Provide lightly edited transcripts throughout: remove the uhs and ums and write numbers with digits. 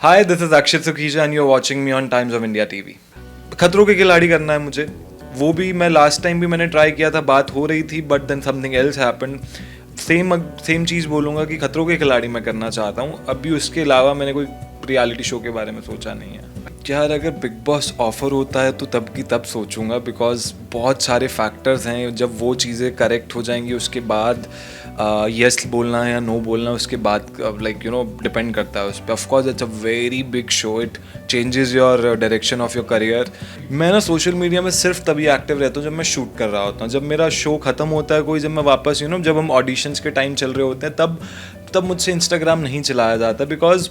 Hi, this is Akshit Sukhija and you are watching me on Times of India TV. खतरों के खिलाड़ी करना है मुझे। वो भी मैं लास्ट टाइम भी मैंने ट्राई किया था, बात हो रही थी, but then something else happened. Same चीज़ बोलूँगा कि खतरों के खिलाड़ी मैं करना चाहता हूँ। अभी उसके अलावा मैंने कोई रियलिटी शो के बारे में सोचा नहीं है यार। अगर बिग बॉस ऑफर होता है तो तब की तब सोचूंगा, बिकॉज बहुत सारे फैक्टर्स हैं। जब वो चीज़ें करेक्ट हो जाएंगी उसके बाद यस बोलना है या नो बोलना है, उसके बाद डिपेंड करता है उस पर। Of course it's a very big show, it changes your direction of your career. मैं ना सोशल मीडिया में सिर्फ तभी एक्टिव रहता हूँ जब मैं शूट कर रहा होता हूँ। जब मेरा शो ख़त्म होता है कोई, जब मैं वापस जब हम ऑडिशंस के टाइम चल रहे होते हैं, तब मुझसे इंस्टाग्राम नहीं चलाया जाता। बिकॉज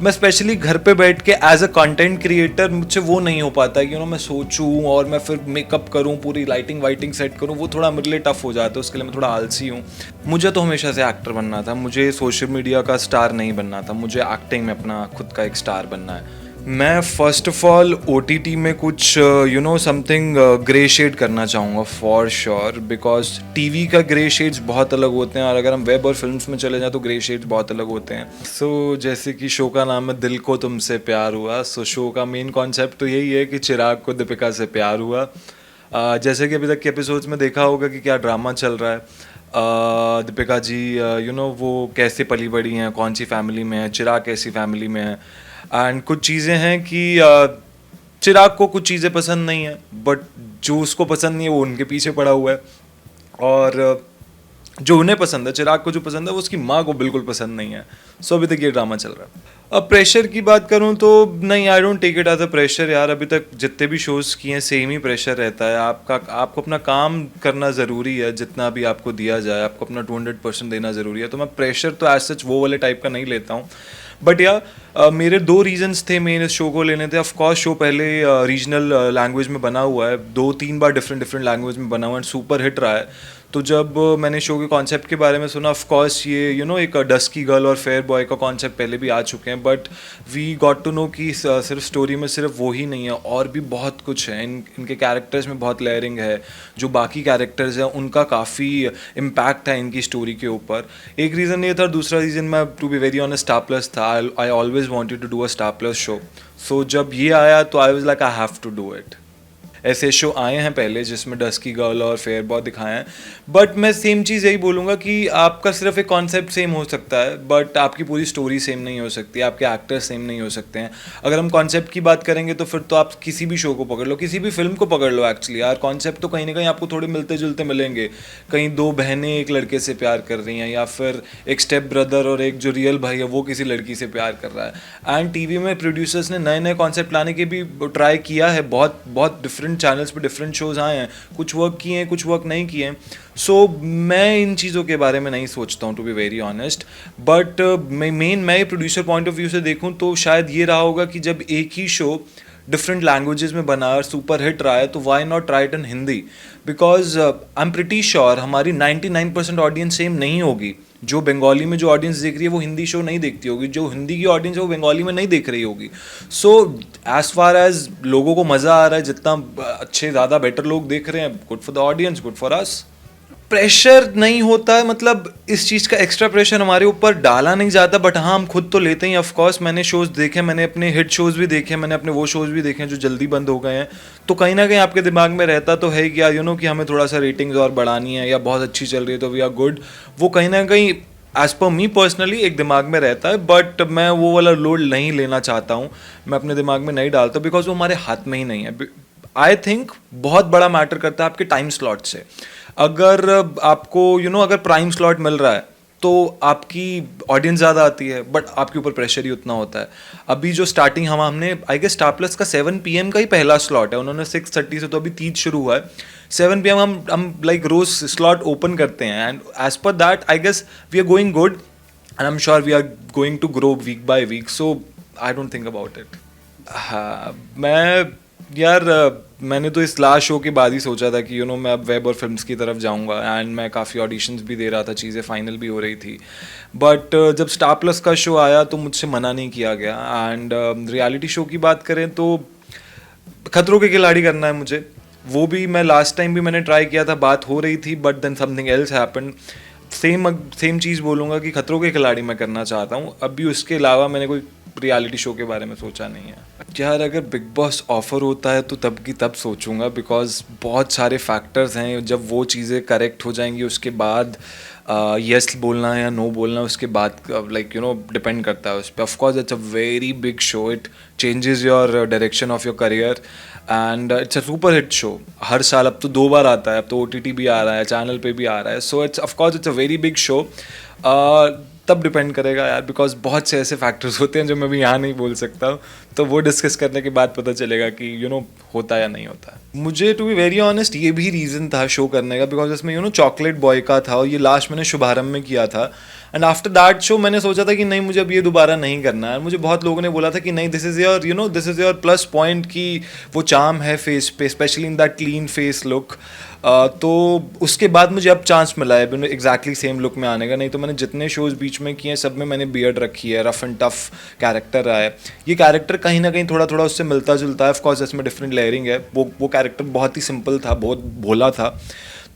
मैं स्पेशली घर पे बैठ के एज अ कंटेंट क्रिएटर मुझसे वो नहीं हो पाता है कि मैं सोचूं और मैं फिर मेकअप करूं, पूरी लाइटिंग वाइटिंग सेट करूं। वो थोड़ा मेरे लिए टफ हो जाता है, उसके लिए मैं थोड़ा आलसी हूं। मुझे तो हमेशा से एक्टर बनना था, मुझे सोशल मीडिया का स्टार नहीं बनना था, मुझे एक्टिंग में अपना खुद का एक स्टार बनना है। मैं फर्स्ट ऑफ ऑल OTT में कुछ समथिंग ग्रे शेड करना चाहूँगा फॉर श्योर, बिकॉज टीवी का ग्रे शेड्स बहुत अलग होते हैं, और अगर हम वेब और फिल्म्स में चले जाएं तो ग्रे शेड्स बहुत अलग होते हैं। जैसे कि शो का नाम है दिल को तुमसे प्यार हुआ। शो का मेन कॉन्सेप्ट तो यही है कि चिराग को दीपिका से प्यार हुआ। जैसे कि अभी तक के एपिसोड्स में देखा होगा कि क्या ड्रामा चल रहा है। दीपिका जी वो कैसे पली बड़ी हैं, कौन सी फैमिली में है, चिराग कैसी फैमिली में है। एंड कुछ चीज़ें हैं कि चिराग को कुछ चीज़ें पसंद नहीं है, बट जो उसको पसंद नहीं है वो उनके पीछे पड़ा हुआ है। और जो उन्हें पसंद है, चिराग को जो पसंद है वो उसकी माँ को बिल्कुल पसंद नहीं है। अभी तक ये ड्रामा चल रहा है। अब प्रेशर की बात करूँ तो नहीं, I don't take it as a pressure यार। अभी तक जितने भी शोज़ किए हैं सेम ही प्रेशर रहता है। आपको अपना काम करना ज़रूरी है, जितना भी आपको दिया जाए आपको अपना 200% देना ज़रूरी है। तो मैं प्रेशर तो एज सच वो वाले टाइप का नहीं लेता हूँ। बट मेरे 2 रीजंस थे मेन इस शो को लेने थे। ऑफकोर्स शो पहले रीजनल लैंग्वेज में बना हुआ है, 2-3 बार डिफरेंट लैंग्वेज में बना हुआ है, सुपर हिट रहा है। तो जब मैंने शो के कॉन्सेप्ट के बारे में सुना, ऑफकोर्स ये एक डस्की गर्ल और फेयर बॉय का कॉन्सेप्ट पहले भी आ चुके हैं, but we got to know कि सिर्फ स्टोरी में सिर्फ वो ही नहीं है, और भी बहुत कुछ है। इनके कैरेक्टर्स में बहुत लेयरिंग है। जो बाकी कैरेक्टर्स हैं उनका काफ़ी इम्पैक्ट है इनकी स्टोरी के ऊपर। एक रीज़न ये था। दूसरा रीज़न, मैं to be very honest star plus था। I always wanted to do a star plus show. So जब ये आया तो I was like I have to do it. ऐसे शो आए हैं पहले जिसमें डस्की गर्ल और फेयर बॉय दिखाए हैं, बट मैं सेम चीज़ यही बोलूँगा कि आपका सिर्फ एक कॉन्सेप्ट सेम हो सकता है, बट आपकी पूरी स्टोरी सेम नहीं हो सकती, आपके एक्टर्स सेम नहीं हो सकते हैं। अगर हम कॉन्सेप्ट की बात करेंगे तो फिर तो आप किसी भी शो को पकड़ लो, किसी भी फिल्म को पकड़ लो। एक्चुअली यार कॉन्सेप्ट तो कहीं ना कहीं आपको थोड़े मिलते जुलते मिलेंगे। कहीं 2 बहनें एक लड़के से प्यार कर रही हैं, या फिर एक स्टेप ब्रदर और एक जो रियल भाई है वो किसी लड़की से प्यार कर रहा है। एंड टीवी में प्रोड्यूसर्स ने नए नए कॉन्सेप्ट लाने के भी ट्राई किया है। बहुत बहुत डिफरेंट चैनल्स पर डिफरेंट शोज़ आए हैं, कुछ वर्क किए हैं, कुछ वर्क नहीं किए हैं। मैं इन चीज़ों के बारे में नहीं सोचता हूँ, to be very honest. But मैं प्रोड्यूसर पॉइंट ऑफ व्यू से देखूँ तो शायद ये रहा होगा कि जब एक ही शो डिफरेंट लैंग्वेजेस में बना और सुपर हिट रहा है, तो why not try it in Hindi. Because I am pretty sure हमारी 99% ऑडियंस सेम नहीं होगी। जो बंगाली में जो ऑडियंस देख रही है वो हिंदी शो नहीं देखती होगी, जो हिंदी की ऑडियंस है वो बंगाली में नहीं देख रही होगी। सो एज फार एज लोगों को मज़ा आ रहा है, जितना अच्छे ज़्यादा बेटर लोग देख रहे हैं, good for the audience, good for us. Pressure नहीं होता है, मतलब इस चीज़ का एक्स्ट्रा प्रेशर हमारे ऊपर डाला नहीं जाता, बट हाँ हम खुद तो लेते हैं। ऑफकोर्स मैंने शोज़ देखे, मैंने अपने हिट शोज़ भी देखे, मैंने अपने वो शोज़ भी देखे हैं जो जल्दी बंद हो गए हैं। तो कहीं ना कहीं आपके दिमाग में रहता तो है कि कि हमें थोड़ा सा रेटिंग्स और बढ़ानी है, या बहुत अच्छी चल रही है तो वी आर गुड। वो कहीं ना कहीं एज पर मी पर्सनली एक दिमाग में रहता है, बट मैं वो वाला लोड नहीं लेना चाहता हूँ। मैं अपने दिमाग में नहीं डालता, बिकॉज वो हमारे हाथ में ही नहीं है। आई थिंक बहुत बड़ा मैटर करता है आपके टाइम स्लॉट से। अगर आपको अगर प्राइम स्लॉट मिल रहा है तो आपकी ऑडियंस ज़्यादा आती है, बट आपके ऊपर प्रेशर ही उतना होता है। अभी जो स्टार्टिंग हमने आई गेस स्टार प्लस का 7 PM का ही पहला स्लॉट है, उन्होंने 6:30 से तो अभी 30 शुरू हुआ है। 7 PM हम लाइक रोज स्लॉट ओपन करते हैं, and as per that I guess we are going good, and I am sure we are going to grow week by week. So I don't think about it. हाँ, मैंने तो इस last show के बाद ही सोचा था कि मैं अब वेब और फिल्म्स की तरफ जाऊंगा, एंड मैं काफ़ी ऑडिशंस भी दे रहा था, चीज़ें फाइनल भी हो रही थी। बट जब स्टार प्लस का शो आया तो मुझसे मना नहीं किया गया। एंड रियलिटी शो की बात करें तो खतरों के खिलाड़ी करना है मुझे। वो भी मैं लास्ट टाइम भी मैंने ट्राई किया था, बात हो रही थी, but then something else happened. Same चीज़ बोलूँगा कि खतरों के खिलाड़ी मैं करना चाहता हूँ। अभी उसके अलावा मैंने कोई रियलिटी शो के बारे में सोचा नहीं है यार। अगर बिग बॉस ऑफर होता है तो तब की तब सोचूंगा, बिकॉज बहुत सारे फैक्टर्स हैं। जब वो चीज़ें करेक्ट हो जाएंगी उसके बाद यस बोलना है या नो बोलना उसके बाद लाइक डिपेंड करता है उस पर। Of course it's a very big show, it changes your direction of your career and it's a super hit show. हर साल अब तो 2 बार आता है, अब तो OTT भी आ रहा है, चैनल पे भी आ रहा है। So it's of course it's a very big show. तब डिपेंड करेगा यार, बिकॉज बहुत से ऐसे फैक्टर्स होते हैं जो मैं भी यहाँ नहीं बोल सकता हूँ, तो वो डिस्कस करने के बाद पता चलेगा कि होता है या नहीं होता है। मुझे टू बी वेरी ऑनेस्ट ये भी रीज़न था शो करने का, बिकॉज इसमें चॉकलेट बॉय का था और ये लास्ट मैंने शुभारंभ में किया था। एंड आफ्टर दैट शो मैंने सोचा था कि नहीं, मुझे अब ये दोबारा नहीं करना है। मुझे बहुत लोगों ने बोला था कि नहीं, this is your this is your plus point कि वो चार्म है फेस पे, specially in that clean face look. तो उसके बाद मुझे अब चांस मिला है एग्जैक्टली सेम लुक में आने का। नहीं तो मैंने जितने शोज़ बीच में किए हैं सब में मैंने बियर्ड रखी है, रफ एंड टफ कैरेक्टर रहा है। ये कैरेक्टर कहीं ना कहीं थोड़ा थोड़ा उससे मिलता जुलता है। ऑफकोर्स इसमें डिफरेंट लेयरिंग है। वो कैरेक्टर बहुत ही सिंपल था, बहुत भोला था।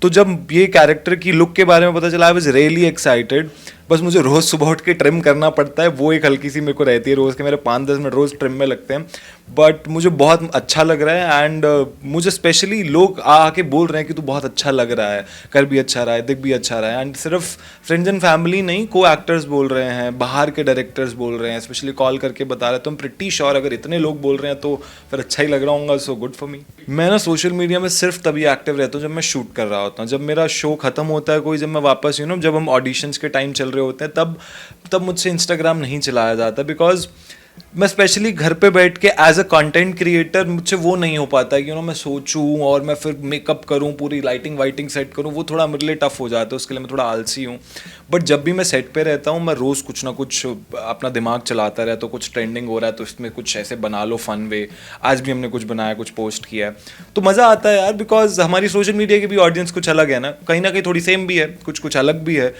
तो जब ये कैरेक्टर की लुक के बारे में पता चला, आई वाज रियली एक्साइटेड। बस मुझे रोज़ सुबह उठ के ट्रिम करना पड़ता है, वो एक हल्की सी मेरे को रहती है। रोज़ के मेरे 5-10 मिनट रोज़ ट्रिम में लगते हैं, बट मुझे बहुत अच्छा लग रहा है। एंड मुझे स्पेशली लोग आके बोल रहे हैं कि तू बहुत अच्छा लग रहा है, कर भी अच्छा रहा है, दिख भी अच्छा रहा है। एंड सिर्फ फ्रेंड्स एंड फैमिली नहीं, को एक्टर्स बोल रहे हैं, बाहर के डायरेक्टर्स बोल रहे हैं, स्पेशली कॉल करके बता रहे हैं। तो I'm pretty sure अगर इतने लोग बोल रहे हैं तो फिर अच्छा ही लग रहा होगा। So good for me. मैं ना सोशल मीडिया में सिर्फ तभी एक्टिव रहता हूँ जब मैं शूट कर रहा होता हूँ, जब मेरा शो खत्म होता है कोई, जब मैं वापस जब हम ऑडिशंस के टाइम चल रहे होते हैं, तब मुझसे इंस्टाग्राम नहीं चलाया जाता। बिकॉज मैं स्पेशली घर पे बैठ के एज अ कंटेंट क्रिएटर मुझसे वो नहीं हो पाता है कि मैं सोचूं और मैं फिर मेकअप करूं, पूरी लाइटिंग वाइटिंग सेट करूं, वो थोड़ा मेरे लिए टफ हो जाता है। उसके लिए मैं थोड़ा आलसी हूं। बट जब भी मैं सेट पे रहता हूं, मैं रोज़ कुछ ना कुछ अपना दिमाग चलाता रहता हूँ। कुछ ट्रेंडिंग हो रहा है तो इसमें कुछ ऐसे बना लो फन वे। आज भी हमने कुछ बनाया, कुछ पोस्ट किया है, तो मज़ा आता है यार। बिकॉज हमारी सोशल मीडिया की भी ऑडियंस कुछ अलग है ना कहीं थोड़ी सेम भी है, कुछ अलग भी है,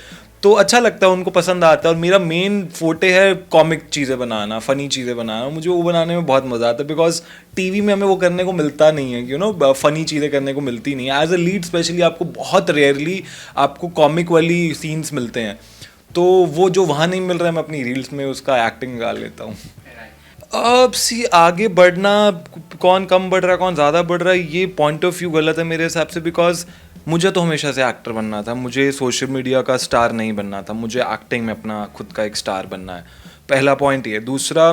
तो अच्छा लगता है, उनको पसंद आता है। और मेरा मेन फोटे है कॉमिक चीज़ें बनाना, फ़नी चीज़ें बनाना। मुझे वो बनाने में बहुत मज़ा आता है, बिकॉज टीवी में हमें वो करने को मिलता नहीं है, फ़नी चीज़ें करने को मिलती नहीं है। एज अ लीड स्पेशली आपको बहुत रेयरली आपको कॉमिक वाली सीन्स मिलते हैं, तो वो जो वहाँ नहीं मिल रहा है मैं अपनी रील्स में उसका एक्टिंग निकाल लेता हूँ। अब सी आगे बढ़ना, कौन कम बढ़ रहा है कौन ज़्यादा बढ़ रहा है, ये पॉइंट ऑफ व्यू गलत है मेरे हिसाब से। बिकॉज मुझे तो हमेशा से एक्टर बनना था, मुझे सोशल मीडिया का स्टार नहीं बनना था, मुझे एक्टिंग में अपना खुद का एक स्टार बनना है। पहला पॉइंट ये। दूसरा,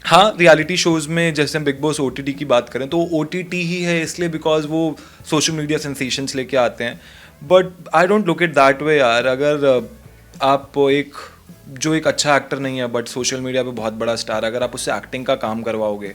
हाँ, रियलिटी शोज़ में जैसे हम बिग बॉस OTT की बात करें तो OTT ही है इसलिए बिकॉज वो सोशल मीडिया सेंसेशंस लेके आते हैं। But I don't look it that way यार। अगर आप एक अच्छा एक्टर नहीं है बट सोशल मीडिया पे बहुत बड़ा स्टार, अगर आप उससे एक्टिंग का काम करवाओगे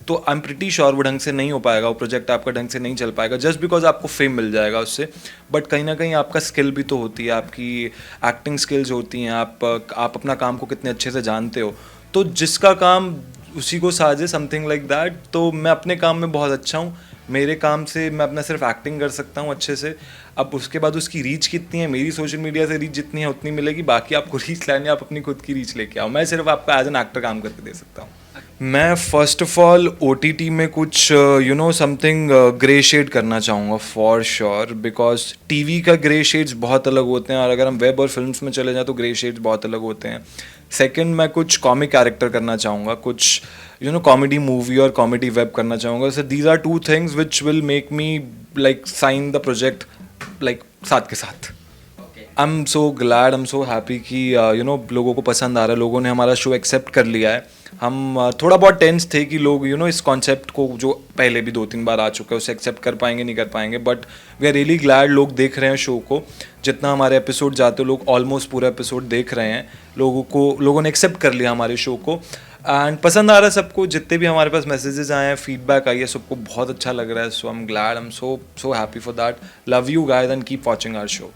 तो आई एम प्रिटी श्योर वो ढंग से नहीं हो पाएगा, वो प्रोजेक्ट आपका ढंग से नहीं चल पाएगा जस्ट बिकॉज आपको फेम मिल जाएगा उससे। बट कहीं ना कहीं आपका स्किल भी तो होती है, आपकी एक्टिंग स्किल्स होती हैं, आप अपना काम को कितने अच्छे से जानते हो। तो जिसका काम उसी को साजे, समथिंग लाइक दैट। तो मैं अपने काम में बहुत अच्छा हूँ, मेरे काम से मैं अपना सिर्फ एक्टिंग कर सकता हूँ अच्छे से। अब उसके बाद उसकी रीच कितनी है, मेरी सोशल मीडिया से रीच जितनी है उतनी मिलेगी। बाकी आपको रीच लाने, आप अपनी खुद की रीच लेके आओ, मैं सिर्फ आपको एज एन एक्टर काम करके दे सकता हूँ। मैं फर्स्ट ऑफ ऑल OTT में कुछ समथिंग ग्रे शेड करना चाहूँगा फॉर श्योर, बिकॉज टीवी का ग्रे शेड्स बहुत अलग होते हैं और अगर हम वेब और फिल्म्स में चले जाएँ तो ग्रे शेड्स बहुत अलग होते हैं। सेकंड, मैं कुछ कॉमिक कैरेक्टर करना चाहूँगा, कुछ कॉमेडी मूवी और कॉमेडी वेब करना चाहूँगा। So these are 2 things which will make me like sign the project like साथ के साथ। I am so glad, I am so happy कि लोगों को पसंद आ रहा है, लोगों ने हमारा शो एक्सेप्ट कर लिया है। हम थोड़ा बहुत टेंस थे कि लोग इस कॉन्सेप्ट को जो पहले भी 2-3 बार आ चुका है उसे एक्सेप्ट कर पाएंगे नहीं कर पाएंगे, but we are really glad लोग देख रहे हैं शो को। जितना हमारे एपिसोड जाते लोग ऑलमोस्ट पूरा एपिसोड देख रहे हैं, लोगों ने एक्सेप्ट कर लिया हमारे शो को एंड पसंद आ रहा है सबको। जितने भी हमारे पास मैसेजेस आए हैं, फीडबैक आई है, सबको बहुत अच्छा लग रहा है। So I am glad, I am so happy for that. Love you guys and keep watching our show.